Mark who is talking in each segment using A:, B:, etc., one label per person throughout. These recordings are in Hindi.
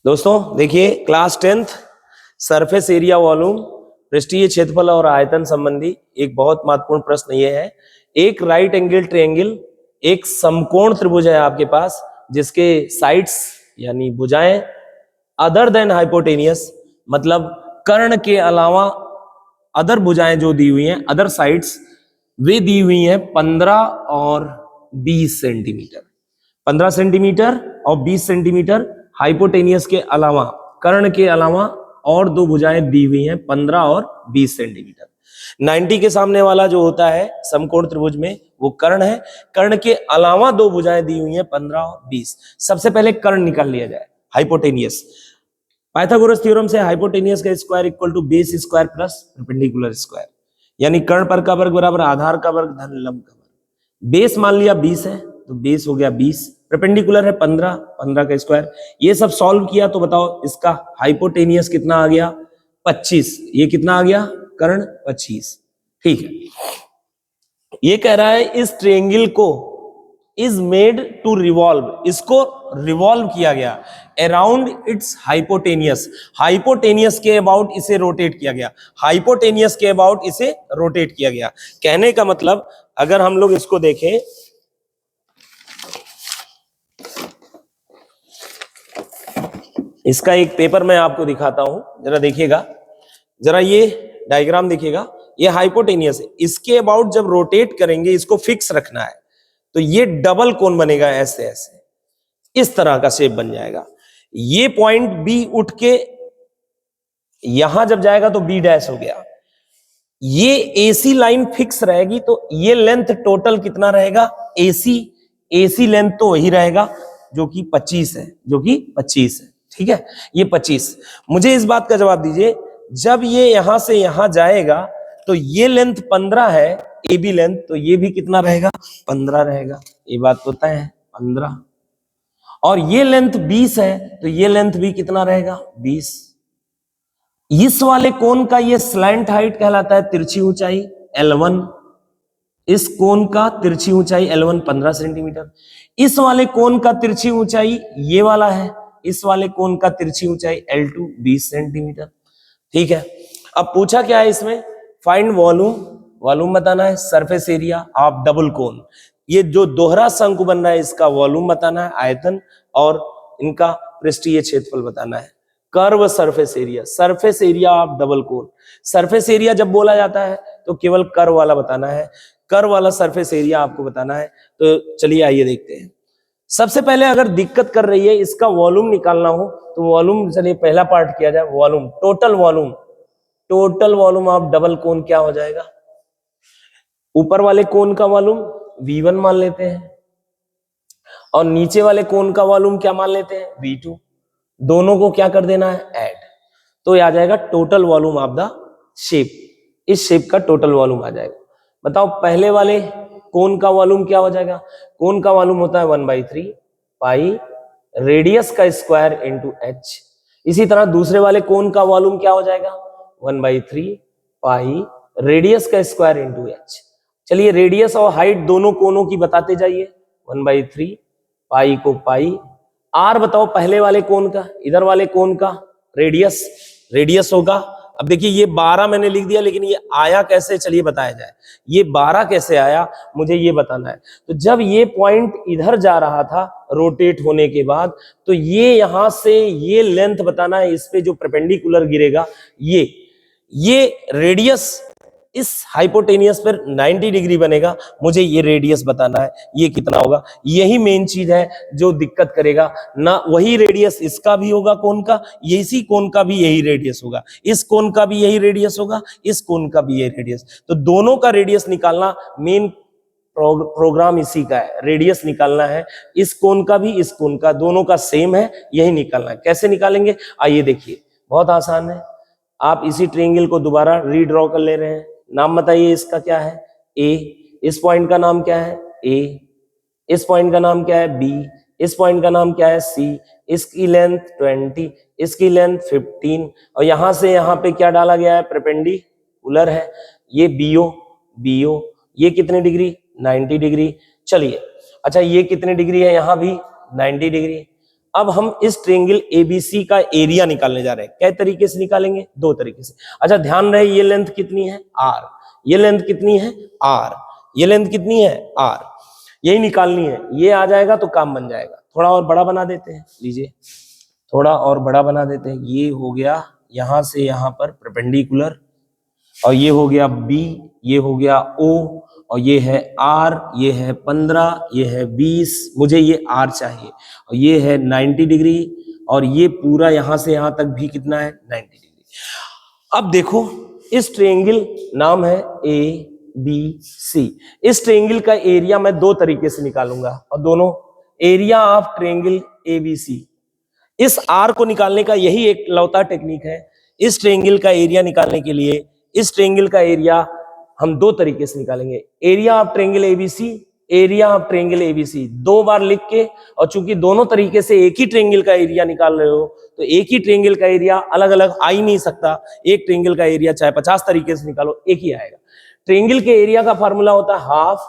A: दोस्तों देखिए class 10th surface area volume पृष्ठीय क्षेत्रफल और आयतन संबंधी एक बहुत महत्वपूर्ण प्रश्न ये है। एक राइट एंगल ट्रायंगल, एक समकोण त्रिभुज है आपके पास जिसके साइड्स यानी भुजाएं अदर देन हाइपोटेनियस, मतलब कर्ण के अलावा अदर भुजाएं जो दी हुई हैं, अदर साइड्स वे दी हुई हैं 15 और 20 सेंटीमीटर। 15 सेंटीमीटर और 20 सेंटीमीटर हाइपोटेनियस के अलावा, कर्ण के अलावा और दो भुजाएं दी हुई हैं 15 और 20 सेंटीमीटर। 90 के सामने वाला जो होता है समकोण त्रिभुज में वो कर्ण है। कर्ण के अलावा दो भुजाएं दी हुई हैं 15 और 20। सबसे पहले कर्ण निकाल लिया जाए, हाइपोटेनियस। पाइथागोरस थ्योरम से हाइपोटेनियस का square equal to base square plus perpendicular square, यानी कर्ण पर का वर्ग बराबर आधार का वर्ग धन लंब का वर्ग। बेस मान लिया 20 है तो बेस हो गया 20, परपेंडिकुलर है 15, 15 का स्क्वायर। ये सब सॉल्व किया तो बताओ इसका हाइपोटेनियस कितना आ गया? 25। ये कितना आ गया? कर्ण 25। ठीक है, ये कह रहा है इस ट्रायंगल को इज मेड टू रिवॉल्व, इसको रिवॉल्व किया गया अराउंड इट्स हाइपोटेनियस, हाइपोटेनियस के अबाउट इसे रोटेट किया गया, हाइपोटेनियस के अबाउट इसे रोटेट किया गया। कहने का मतलब अगर हम लोग इसको देखें, इसका एक पेपर मैं आपको दिखाता हूं, जरा देखिएगा, जरा ये डायग्राम देखिएगा। ये हाइपोटेनियस है, इसके अबाउट जब रोटेट करेंगे, इसको फिक्स रखना है तो ये डबल कोन बनेगा, ऐसे ऐसे इस तरह का शेप बन जाएगा। ये पॉइंट बी उठ के यहां जब जाएगा तो बी डैश हो गया। ये एसी लाइन फिक्स रहेगी तो ये लेंथ टोटल कितना रहेगा? एसी लेंथ तो वही रहेगा जो कि 25 है, जो कि 25 है। ठीक है, ये 25। मुझे इस बात का जवाब दीजिए, जब ये यहां से यहां जाएगा तो ये लेंथ 15 है, ए बी लेंथ, तो ये भी कितना रहेगा? 15 रहेगा। ये बात तो तय है, 15। और ये लेंथ 20 है तो ये लेंथ भी कितना रहेगा? 20। इस वाले कोण का ये स्लैंट हाइट कहलाता है, तिरछी ऊंचाई L1। इस कोण का तिरछी ऊंचाई L1 15 सेंटीमीटर। इस वाले कोण का तिरछी ऊंचाई ये वाला है, इस वाले कोण का तिरछी ऊंचाई L2 20 सेंटीमीटर। ठीक है, अब पूछा क्या है इसमें? फाइंड वॉल्यूम, वॉल्यूम बताना है, सरफेस एरिया ऑफ डबल कोन। ये जो दोहरा शंकु बन रहा है इसका वॉल्यूम बताना है, आयतन, और इनका पृष्ठीय क्षेत्रफल बताना है। Curve surface area, surface area of double cone. Surface area जब बोला जाता है तो केवल कर्व वाला बताना है, कर्व वाला सरफेस एरिया आपको बताना है। तो चलिए आइए देखते हैं। सबसे पहले अगर दिक्कत कर रही है इसका वॉल्यूम निकालना हो तो वॉल्यूम, चलिए पहला पार्ट किया जाए, volume, total volume. Total volume of double cone क्या हो जाएगा? ऊपर वाले कोन का वॉल्यूम V1 मान लेते हैं और नीचे वाले कोन का वॉल्यूम क्या मान लेते हैं? V2। दोनों को क्या कर देना है? ऐड। तो ये आ जाएगा total volume of the shape. इस शेप का टोटल वॉल्यूम आ जाएगा। बताओ पहले वाले कोन का वॉल्यूम क्या हो जाएगा? कोन का वॉल्यूम होता है 1/3 पाई रेडियस का स्क्वायर इंटू h। इसी तरह दूसरे वाले कोन का वॉल्यूम क्या हो जाएगा? 1/3 पाई रेडियस का स्क्वायर इंटू h। चलिए रेडियस और हाइट दोनों कोनों की बताते जाइए। 1/3 पाई को पाई, r बताओ पहले वाले कोन का, इधर वाले कोन का रेडियस, रेडियस होगा। अब देखिए ये 12 मैंने लिख दिया, लेकिन ये आया कैसे, चलिए बताया जाए। ये 12 कैसे आया मुझे ये बताना है। तो जब ये पॉइंट इधर जा रहा था रोटेट होने के बाद, तो ये यहां से ये लेंथ बताना है, इस पे जो परपेंडिकुलर गिरेगा ये रेडियस इस हाइपोटेनियस पर 90 डिग्री बनेगा। मुझे ये रेडियस बताना है, ये कितना होगा। यही मेन चीज है जो दिक्कत करेगा ना। वही रेडियस इसका भी होगा कोन का, इसी कोन का भी यही रेडियस होगा, इस कोन का भी यही रेडियस होगा, इस कोन का भी यही रेडियस। तो दोनों का रेडियस निकालना मेन प्रोग्राम इसी का है, रेडियस निकालना है। इस कोन का भी, इस कोन का, दोनों का सेम है, यही निकालना है। कैसे निकालेंगे आइए देखिए, बहुत आसान है। आप इसी ट्रायंगल को दोबारा रीड्रॉ कर ले रहे हैं। नाम बताइए इसका क्या है? ए। इस पॉइंट का नाम क्या है? ए। इस पॉइंट का नाम क्या है? बी। इस पॉइंट का नाम क्या है? सी। इसकी लेंथ 20, इसकी लेंथ 15, और यहां से यहां पे क्या डाला गया है? परपेंडिकुलर है। ये बीओ, ये कितने डिग्री? 90 डिग्री। चलिए अच्छा, ये कितने डिग्री है? यहां भी 90 डिग्री। अब हम इस ट्रायंगल एबीसी का एरिया निकालने जा रहे हैं। क्या तरीके से निकालेंगे? दो तरीके से। अच्छा ध्यान रहे, ये लेंथ कितनी है? आर। ये लेंथ कितनी है? आर। ये लेंथ कितनी है? आर। यही निकालनी है। ये आ जाएगा तो काम बन जाएगा। थोड़ा और बड़ा बना देते हैं, लीजिए थोड़ा और बड़ा बना देते हैं। ये हो गया यहां से यहां पर परपेंडिकुलर, और ये हो गया बी, ये हो गया ओ, और ये है आर, ये है 15, ये है 20, मुझे ये आर चाहिए, और ये है 90 डिग्री, और ये पूरा यहां से यहां तक भी कितना है? 90 डिग्री। अब देखो, इस ट्रायंगल नाम है ए बी सी। इस ट्रायंगल का एरिया मैं दो तरीके से निकालूंगा, और दोनों area of triangle A B C, इस आर को निकालने का यही एक लौता टेक्निक है। इस ट्रायंगल का एरिया निकालने के लिए इस ट्रायंगल का एरिया हम दो तरीके से निकालेंगे। Area of triangle ABC, area of triangle ABC दो बार लिख के, और चूंकि दोनों तरीके से एक ही ट्रायंगल का एरिया निकाल रहे हो, तो एक ही ट्रायंगल का एरिया अलग अलग आ ही नहीं सकता। एक ट्रायंगल का एरिया चाहे 50 तरीके से निकालो, एक ही आएगा। ट्रायंगल के एरिया का फॉर्मूला होता है half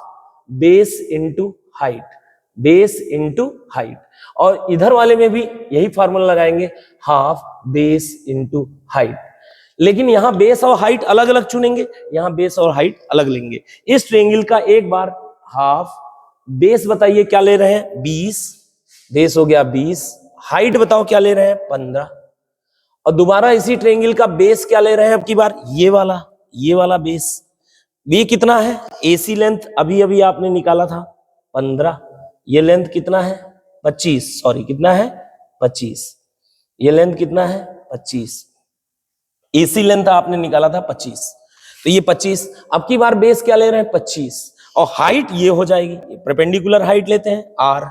A: base into height, base into height. और इधर वाले में भी यही फार्मूला लगाएंगे, हाफ बेस इंटू हाइट। लेकिन यहां बेस और हाइट अलग अलग चुनेंगे, यहां बेस और हाइट अलग लेंगे। इस ट्रायंगल का एक बार हाफ बेस बताइए क्या ले रहे हैं? 20, बेस हो गया 20। हाइट बताओ क्या ले रहे हैं? 15। और दोबारा इसी ट्रायंगल का बेस क्या ले रहे हैं अब की बार? ये वाला बेस। ये कितना है? एसी लेंथ अभी अभी आपने निकाला था 15, ये लेंथ कितना है? 25, सॉरी कितना है? 25। ये लेंथ कितना है? 25। एसी लेंथ आपने निकाला था 25, तो ये 25। अब की बार बेस क्या ले रहे हैं? 25, और हाइट ये हो जाएगी, परपेंडिकुलर हाइट लेते हैं आर,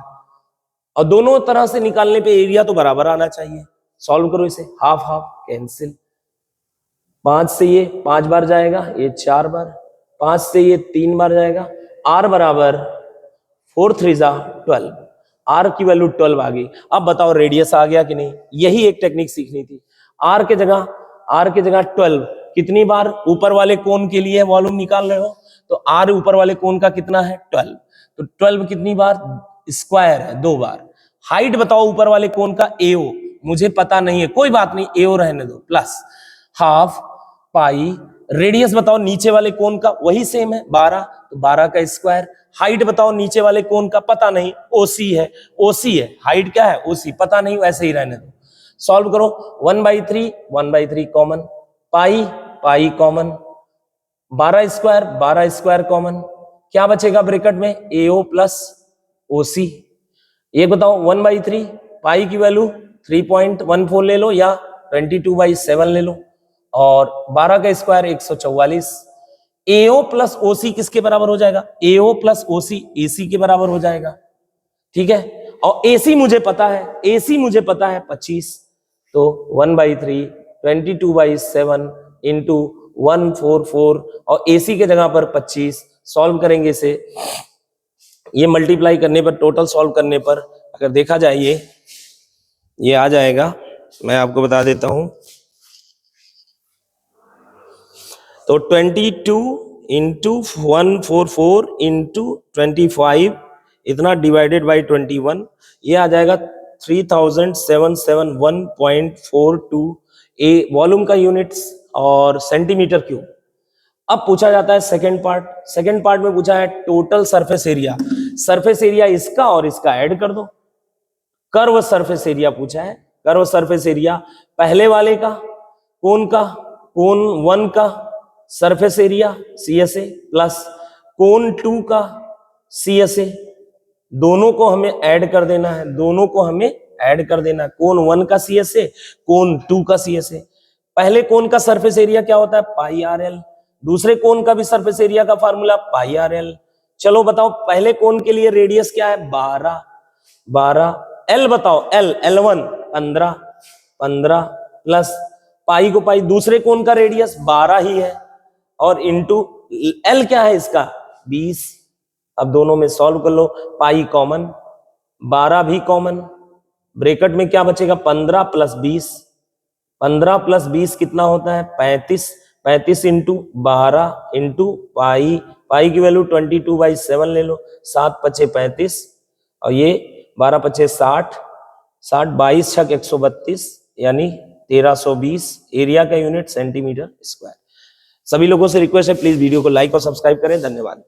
A: और दोनों तरह से निकालने पे एरिया तो बराबर आना चाहिए। सॉल्व करो इसे, हाफ हाफ कैंसिल, 5 से ये 5 बार जाएगा, ये 4 बार, 5 से ये 3 बार जाएगा। आर बराबर 4 3 12, आर की वैल्यू 12 आ गई। अब बताओ रेडियस आ गया कि नहीं? यही एक टेक्निक सीखनी थी। आर के जगह 12 कितनी बार ऊपर वाले कोण के लिए वॉल्यूम निकाल रहे हो, तो आर ऊपर वाले कोण का कितना है? 12, तो 12 कितनी बार? स्क्वायर है, 2 बार। हाइट बताओ ऊपर वाले कोण का? एओ, मुझे पता नहीं है, कोई बात नहीं, एओ रहने दो, प्लस हाफ पाई। रेडियस बताओ नीचे वाले कोण का? वही सेम है 12, तो 12 का स्क्वायर। हाइट बताओ नीचे वाले कोण का? पता नहीं, ओसी है, ओसी है। हाइट क्या है? ओसी, पता नहीं, वैसे ही रहने दो। सॉल्व करो, 1/3 कॉमन, पाई पाई कॉमन, 12 स्क्वायर कॉमन, क्या बचेगा ब्रैकेट में? एओ प्लस ओसी। ये बताओ 1/3 पाई की वैल्यू 3.14 ले लो, या 22/7 ले लो, और 12 का स्क्वायर 144। एओ प्लस ओसी किसके बराबर हो जाएगा? एओ प्लस ओसी एसी के बराबर हो जाएगा, ठीक है। और एसी मुझे पता है, एसी मुझे पता है 25, तो 1/3 22/7 इंटू 144, और एसी के जगह पर 25। सॉल्व करेंगे इसे, ये मल्टीप्लाई करने पर, टोटल सॉल्व करने पर अगर देखा जाए ये आ जाएगा, मैं आपको बता देता हूं। तो 22 इंटू 144 इंटू 25 इतना डिवाइडेड बाई 21, ये आ जाएगा 3771.42 ए वॉल्यूम का यूनिट्स और सेंटीमीटर क्यूब। अब पूछा जाता है सेकंड पार्ट। सेकंड पार्ट में पूछा है total surface area. Surface area इसका और इसका ऐड कर दो। कर्व सरफेस एरिया पूछा है, कर्व सरफेस एरिया पहले वाले का कोण 1 का सरफेस एरिया CSA प्लस कोण 2 का CSA, दोनों को हमें ऐड कर देना है, दोनों को हमें ऐड कर देना है। कोण 1 का CSA, कोण 2 का CSA। पहले कोण का सरफेस एरिया क्या होता है? पाई RL। दूसरे कोण का भी सरफेस एरिया का फार्मूला पाई RL। चलो बताओ पहले कोण के लिए रेडियस क्या है? 12। L बताओ, L1 15 प्लस पाई को पाई, दूसरे कोण का रेडियस 12 ही है, और इंटू L क्या है इसका? 20। अब दोनों में सॉल्व कर लो, पाई कॉमन, 12 भी कॉमन, ब्रैकेट में क्या बचेगा? 15 प्लस 20, 15 प्लस 20 कितना होता है? 35। 35 इंटू 12 इंटू पाई, पाई की वैल्यू 22/7 ले लो, 7 × 5 = 35, और ये 12 × 5 = 60, 60 22 छक 132 यानी 1320, एरिया का यूनिट सेंटीमीटर स्क्वायर। सभी लोगों से रिक्वेस्ट है प्लीज वीडियो को लाइक और सब्सक्राइब करें। धन्यवाद।